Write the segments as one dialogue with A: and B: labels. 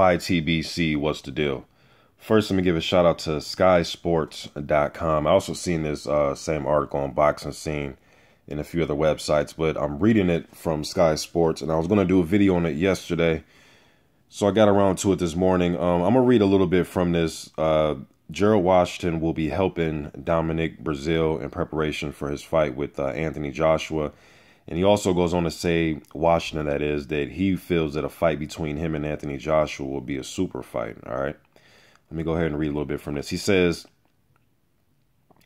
A: YTBC, what's the deal? First, let me give a shout out to skysports.com. I also seen this same article on Boxing Scene and a few other websites, but I'm reading it from Sky Sports, and I was going to do a video on it yesterday, so I got around to it this morning. I'm going to read a little bit from this. Gerald Washington will be helping DOMINIC Breazeale in preparation for his fight with Anthony Joshua. And he also goes on to say, Washington that is, that he feels that a fight between him and Anthony Joshua will be a super fight. All right. Let me go ahead and read a little bit from this. He says,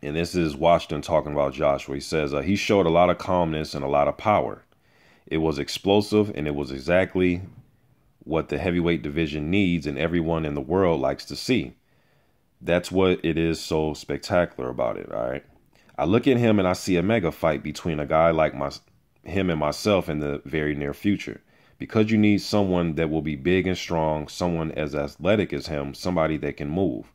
A: and this is Washington talking about Joshua. He says, he showed a lot of calmness and a lot of power. It was explosive, and it was exactly what the heavyweight division needs and everyone in the world likes to see. That's what it is so spectacular about it. All right. I look at him and I see a mega fight between a guy like him and myself in the very near future, because you need someone that will be big and strong, someone as athletic as him, somebody that can move.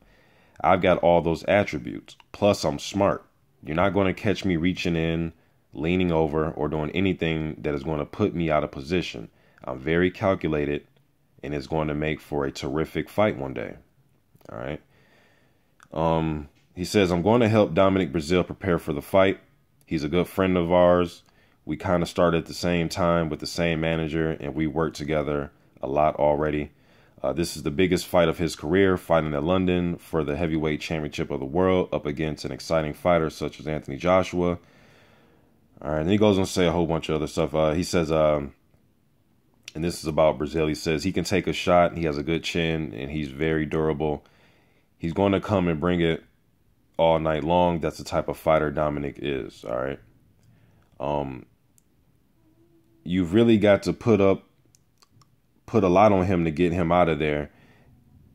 A: I've got all those attributes. Plus, I'm smart. You're not going to catch me reaching in, leaning over, or doing anything that is going to put me out of position. I'm very calculated, and it's going to make for a terrific fight one day. All right. He says, I'm going to help DOMINIC Breazeale prepare for the fight. He's a good friend of ours. We kind of started at the same time with the same manager, and we worked together a lot already. This is the biggest fight of his career, fighting in London for the heavyweight championship of the world up against an exciting fighter such as Anthony Joshua. All right, and he goes on to say a whole bunch of other stuff. He says, and this is about Breazeale, he says he can take a shot, he has a good chin, and he's very durable. He's going to come and bring it all night long. That's the type of fighter DOMINIC is, all right? You've really got to put a lot on him to get him out of there,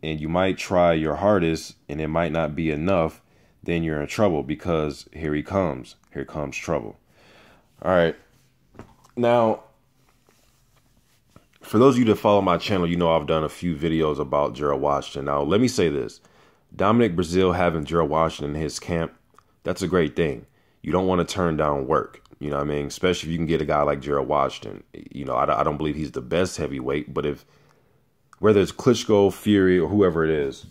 A: and you might try your hardest and it might not be enough. Then you're in trouble, because here he comes. Here comes trouble. All right. Now, for those of you that follow my channel, you know I've done a few videos about Gerald Washington. Now, let me say this. DOMINIC Breazeale having Gerald Washington in his camp, that's a great thing. You don't want to turn down work. You know what I mean? Especially if you can get a guy like Gerald Washington. You know, I don't believe he's the best heavyweight, but whether it's Klitschko, Fury, or whoever it is,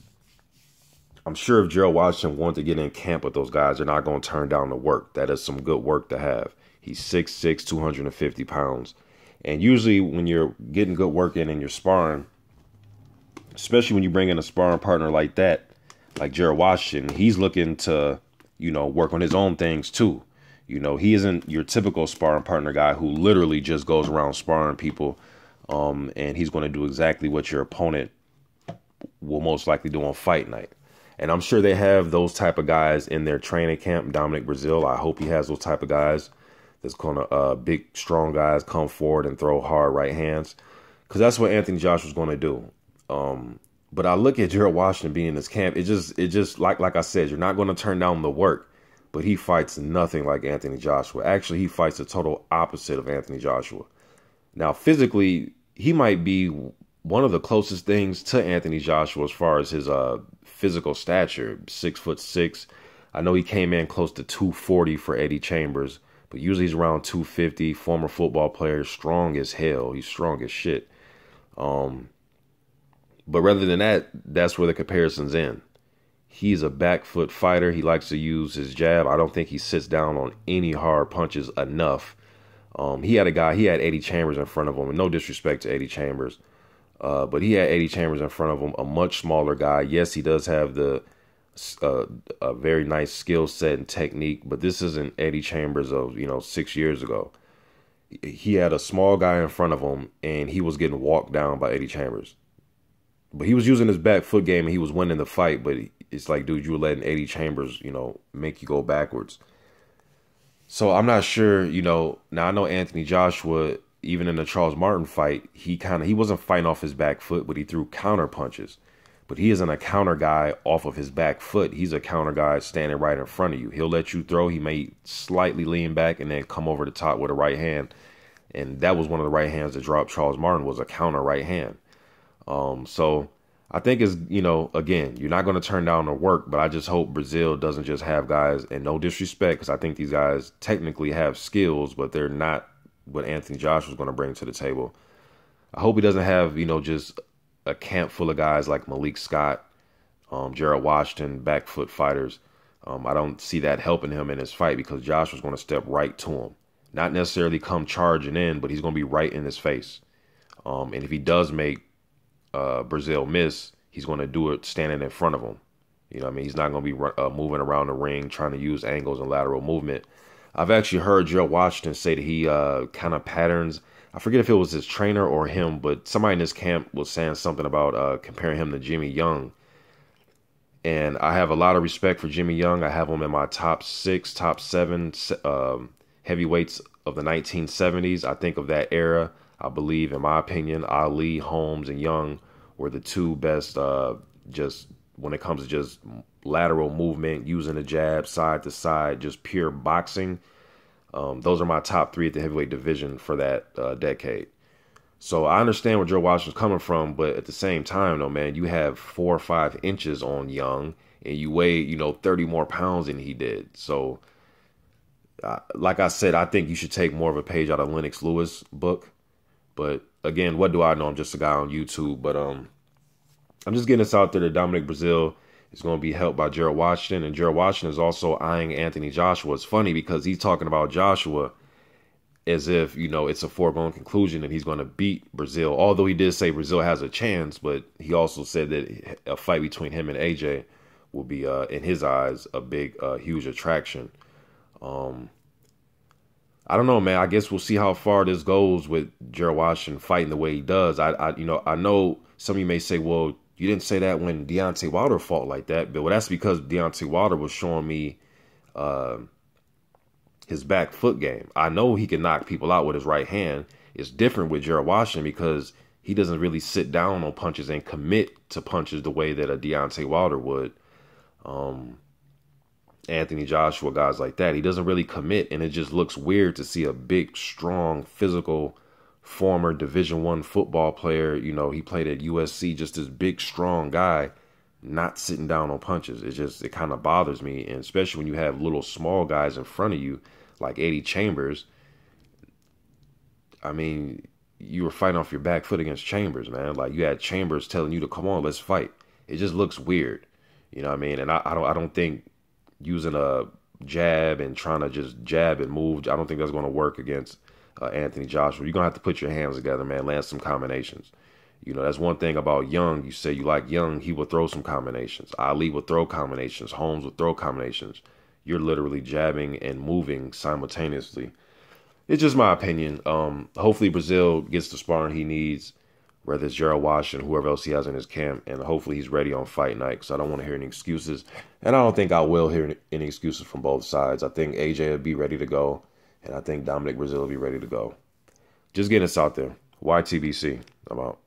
A: I'm sure if Gerald Washington wanted to get in camp with those guys, they're not going to turn down the work. That is some good work to have. He's 6'6", 250 pounds. And usually when you're getting good work in and you're sparring, especially when you bring in a sparring partner like that, like Gerald Washington, he's looking to, you know, work on his own things too. You know, he isn't your typical sparring partner guy who literally just goes around sparring people. And he's going to do exactly what your opponent will most likely do on fight night. And I'm sure they have those type of guys in their training camp. DOMINIC Breazeale, I hope he has those type of guys that's going to, big, strong guys come forward and throw hard right hands. Because that's what Anthony Joshua's going to do. But I look at Gerald Washington being in his camp. It just like I said, you're not going to turn down the work. But he fights nothing like Anthony Joshua. Actually, he fights the total opposite of Anthony Joshua. Now, physically, he might be one of the closest things to Anthony Joshua as far as his physical stature, 6'6". I know he came in close to 240 for Eddie Chambers, but usually he's around 250. Former football player, strong as hell. He's strong as shit. But rather than that, that's where the comparison's in. He's a back foot fighter. He likes to use his jab. I don't think he sits down on any hard punches enough. He had Eddie Chambers in front of him, and no disrespect to Eddie Chambers, but he had Eddie Chambers in front of him, a much smaller guy. Yes, he does have a very nice skill set and technique, but this isn't Eddie Chambers of, 6 years ago. He had a small guy in front of him, and he was getting walked down by Eddie Chambers. But he was using his back foot game, and he was winning the fight. But it's like, dude, you were letting Eddie Chambers, make you go backwards. So I'm not sure, now I know Anthony Joshua, even in the Charles Martin fight, he wasn't fighting off his back foot, but he threw counter punches. But he isn't a counter guy off of his back foot. He's a counter guy standing right in front of you. He'll let you throw. He may slightly lean back and then come over the top with a right hand. And that was one of the right hands that dropped Charles Martin, was a counter right hand. So I think it's, again, you're not going to turn down the work, but I just hope Breazeale doesn't just have guys, and no disrespect, because I think these guys technically have skills, but they're not what Anthony Joshua's going to bring to the table. I hope he doesn't have, just a camp full of guys like Malik Scott, Gerald Washington, back foot fighters. I don't see that helping him in his fight because Joshua's going to step right to him. Not necessarily come charging in, but he's going to be right in his face. And if he does make Breazeale miss, he's going to do it standing in front of him. You know what I mean? He's not going to be moving around the ring, trying to use angles and lateral movement. I've actually heard Gerald Washington say that he kind of patterns. I forget if it was his trainer or him, but somebody in his camp was saying something about comparing him to Jimmy Young. And I have a lot of respect for Jimmy Young. I have him in my top 6, top 7 heavyweights of the 1970s. I think of that era. I believe, in my opinion, Ali, Holmes, and Young were the 2 best just when it comes to just lateral movement, using the jab side to side, just pure boxing. Those are my top 3 at the heavyweight division for that decade. So I understand where Joe Washington's coming from, but at the same time, though, man, you have 4 or 5 inches on Young, and you weigh, 30 more pounds than he did. So, like I said, I think you should take more of a page out of Lennox Lewis' book. But again, what do I know? I'm just a guy on YouTube. But I'm just getting this out there that Dominic Breazeale is going to be helped by Gerald Washington, and Gerald Washington is also eyeing Anthony Joshua. It's funny because he's talking about Joshua as if, it's a foregone conclusion and he's going to beat Breazeale. Although he did say Breazeale has a chance, but he also said that a fight between him and AJ will be, in his eyes, a big, huge attraction. I don't know, man. I guess we'll see how far this goes with Gerald Washington fighting the way he does. I know some of you may say, well, you didn't say that when Deontay Wilder fought like that. But that's because Deontay Wilder was showing me his back foot game. I know he can knock people out with his right hand. It's different with Gerald Washington because he doesn't really sit down on punches and commit to punches the way that a Deontay Wilder would. Anthony Joshua, guys like that, he doesn't really commit, and it just looks weird to see a big, strong, physical, former Division I football player. He played at USC, just this big, strong guy, not sitting down on punches. It kind of bothers me, and especially when you have little small guys in front of you like Eddie Chambers. I mean, you were fighting off your back foot against Chambers, man. Like, you had Chambers telling you to come on, let's fight. It just looks weird, you know what I mean? And I don't think using a jab and trying to just jab and move, I don't think that's going to work against Anthony Joshua. You're going to have to put your hands together, man, land some combinations. That's one thing about Young. You say you like Young, he will throw some combinations. Ali will throw combinations. Holmes will throw combinations. You're literally jabbing and moving simultaneously. It's just my opinion. Hopefully Breazeale gets the sparring he needs, whether it's Gerald Washington, whoever else he has in his camp, and hopefully he's ready on fight night, because I don't want to hear any excuses. And I don't think I will hear any excuses from both sides. I think AJ will be ready to go, and I think Dominic Breazeale will be ready to go. Just getting us out there. YTBC. I'm out.